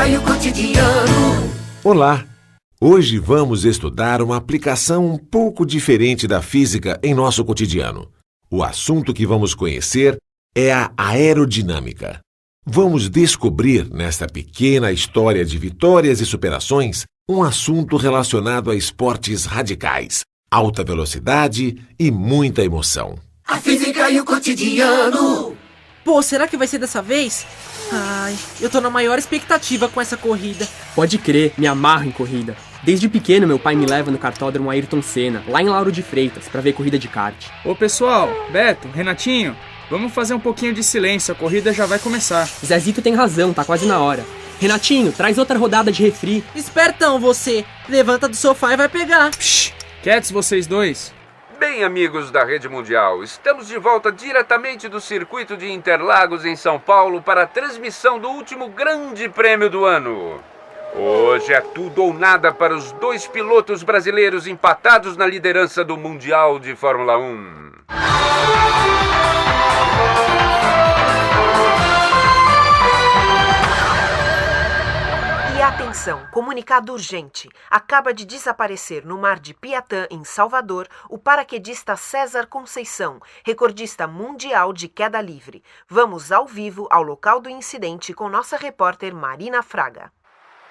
física e o cotidiano. Olá! Hoje vamos estudar uma aplicação um pouco diferente da física em nosso cotidiano. O assunto que vamos conhecer é a aerodinâmica. Vamos descobrir, nesta pequena história de vitórias e superações, um assunto relacionado a esportes radicais, alta velocidade e muita emoção. A física e o cotidiano. Pô, será que vai ser dessa vez? Ai, eu tô na maior expectativa com essa corrida. Pode crer, me amarro em corrida. Desde pequeno, meu pai me leva no kartódromo Ayrton Senna, lá em Lauro de Freitas, pra ver corrida de kart. Ô pessoal, Beto, Renatinho, vamos fazer um pouquinho de silêncio, a corrida já vai começar. Zezito tem razão, tá quase na hora. Renatinho, traz outra rodada de refri. Espertão você, levanta do sofá e vai pegar. Psh, quietos vocês dois. Bem, amigos da Rede Mundial, estamos de volta diretamente do circuito de Interlagos em São Paulo para a transmissão do último grande prêmio do ano. Hoje é tudo ou nada para os dois pilotos brasileiros empatados na liderança do Mundial de Fórmula 1. Atenção, comunicado urgente. Acaba de desaparecer no mar de Piatã, em Salvador, o paraquedista César Conceição, recordista mundial de queda livre. Vamos ao vivo ao local do incidente com nossa repórter Marina Fraga.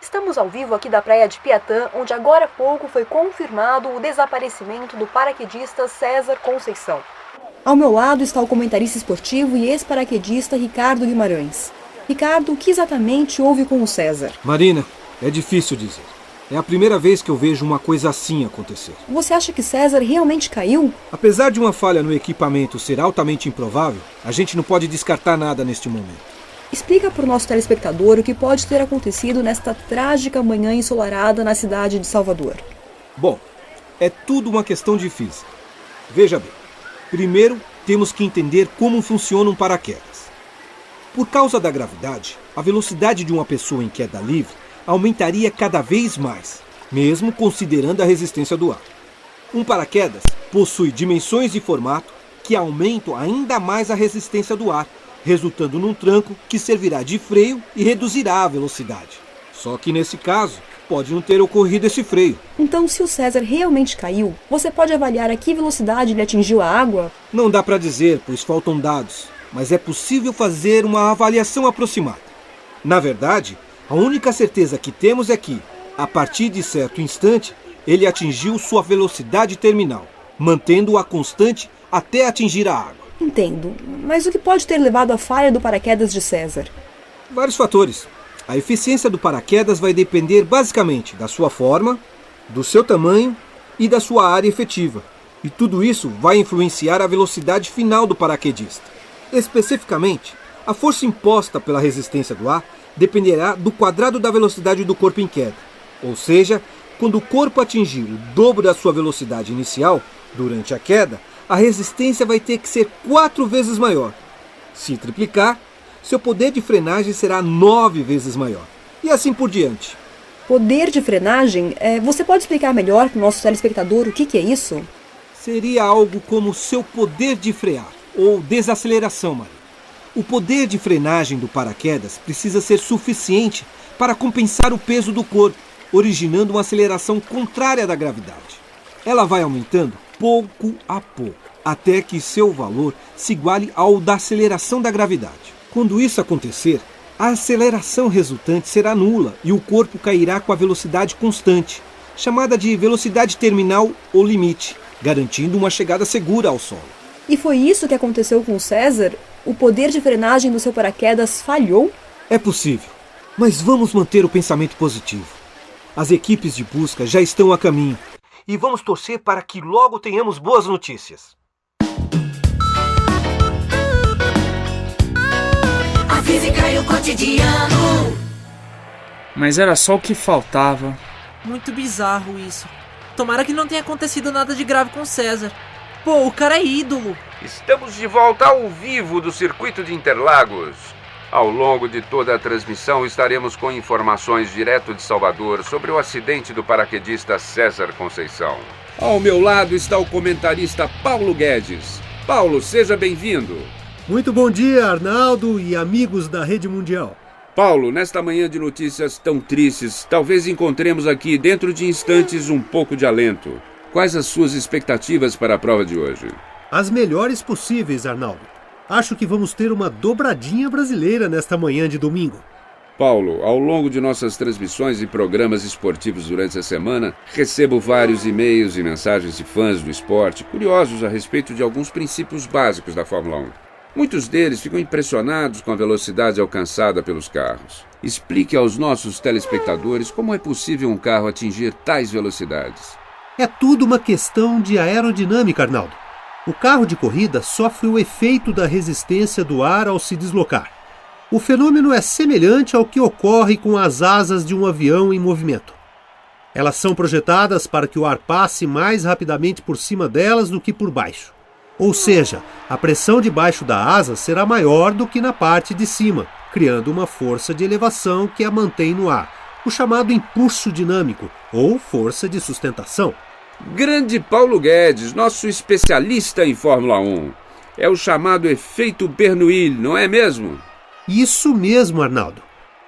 Estamos ao vivo aqui da praia de Piatã, onde agora há pouco foi confirmado o desaparecimento do paraquedista César Conceição. Ao meu lado está o comentarista esportivo e ex-paraquedista Ricardo Guimarães. Ricardo, o que exatamente houve com o César? Marina, é difícil dizer. É a primeira vez que eu vejo uma coisa assim acontecer. Você acha que César realmente caiu? Apesar de uma falha no equipamento ser altamente improvável, a gente não pode descartar nada neste momento. Explica para o nosso telespectador o que pode ter acontecido nesta trágica manhã ensolarada na cidade de Salvador. Bom, é tudo uma questão de física. Veja bem, primeiro temos que entender como funciona um paraquedas. Por causa da gravidade, a velocidade de uma pessoa em queda livre aumentaria cada vez mais, mesmo considerando a resistência do ar. Um paraquedas possui dimensões e formato que aumentam ainda mais a resistência do ar, resultando num tranco que servirá de freio e reduzirá a velocidade. Só que nesse caso, pode não ter ocorrido esse freio. Então, se o César realmente caiu, você pode avaliar a que velocidade ele atingiu a água? Não dá para dizer, pois faltam dados, mas é possível fazer uma avaliação aproximada. Na verdade, a única certeza que temos é que, a partir de certo instante, ele atingiu sua velocidade terminal, mantendo-a constante até atingir a água. Entendo, mas o que pode ter levado à falha do paraquedas de César? Vários fatores. A eficiência do paraquedas vai depender basicamente da sua forma, do seu tamanho e da sua área efetiva. E tudo isso vai influenciar a velocidade final do paraquedista. Especificamente, a força imposta pela resistência do ar dependerá do quadrado da velocidade do corpo em queda. Ou seja, quando o corpo atingir o dobro da sua velocidade inicial, durante a queda, a resistência vai ter que ser 4 vezes maior. Se triplicar, seu poder de frenagem será 9 vezes maior. E assim por diante. Poder de frenagem? Você pode explicar melhor para o nosso telespectador o que é isso? Seria algo como seu poder de frear, ou desaceleração, Maria. O poder de frenagem do paraquedas precisa ser suficiente para compensar o peso do corpo, originando uma aceleração contrária da gravidade. Ela vai aumentando pouco a pouco, até que seu valor se iguale ao da aceleração da gravidade. Quando isso acontecer, a aceleração resultante será nula e o corpo cairá com a velocidade constante, chamada de velocidade terminal ou limite, garantindo uma chegada segura ao solo. E foi isso que aconteceu com o César? O poder de frenagem do seu paraquedas falhou? É possível, mas vamos manter o pensamento positivo. As equipes de busca já estão a caminho e vamos torcer para que logo tenhamos boas notícias. A física e o cotidiano. Mas era só o que faltava. Muito bizarro isso. Tomara que não tenha acontecido nada de grave com o César. Pô, o cara é ídolo. Estamos de volta ao vivo do circuito de Interlagos. Ao longo de toda a transmissão estaremos com informações direto de Salvador sobre o acidente do paraquedista César Conceição. Ao meu lado está o comentarista Paulo Guedes. Paulo, seja bem-vindo. Muito bom dia, Arnaldo e amigos da Rede Mundial. Paulo, nesta manhã de notícias tão tristes, talvez encontremos aqui, dentro de instantes, um pouco de alento. Quais as suas expectativas para a prova de hoje? As melhores possíveis, Arnaldo. Acho que vamos ter uma dobradinha brasileira nesta manhã de domingo. Paulo, ao longo de nossas transmissões e programas esportivos durante a semana, recebo vários e-mails e mensagens de fãs do esporte curiosos a respeito de alguns princípios básicos da Fórmula 1. Muitos deles ficam impressionados com a velocidade alcançada pelos carros. Explique aos nossos telespectadores como é possível um carro atingir tais velocidades. É tudo uma questão de aerodinâmica, Arnaldo. O carro de corrida sofre o efeito da resistência do ar ao se deslocar. O fenômeno é semelhante ao que ocorre com as asas de um avião em movimento. Elas são projetadas para que o ar passe mais rapidamente por cima delas do que por baixo. Ou seja, a pressão debaixo da asa será maior do que na parte de cima, criando uma força de elevação que a mantém no ar, o chamado impulso dinâmico ou força de sustentação. Grande Paulo Guedes, nosso especialista em Fórmula 1. É o chamado efeito Bernoulli, não é mesmo? Isso mesmo, Arnaldo.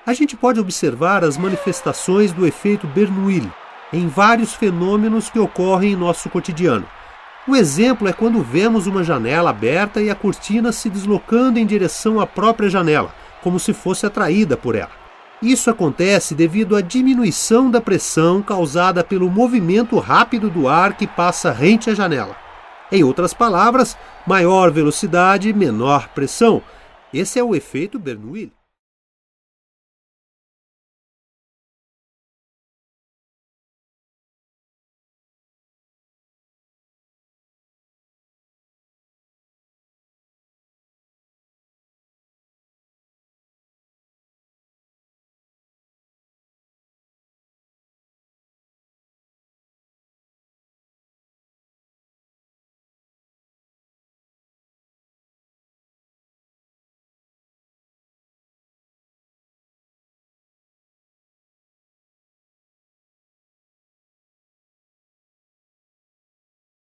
A gente pode observar as manifestações do efeito Bernoulli em vários fenômenos que ocorrem em nosso cotidiano. O exemplo é quando vemos uma janela aberta e a cortina se deslocando em direção à própria janela, como se fosse atraída por ela. Isso acontece devido à diminuição da pressão causada pelo movimento rápido do ar que passa rente à janela. Em outras palavras, maior velocidade, menor pressão. Esse é o efeito Bernoulli.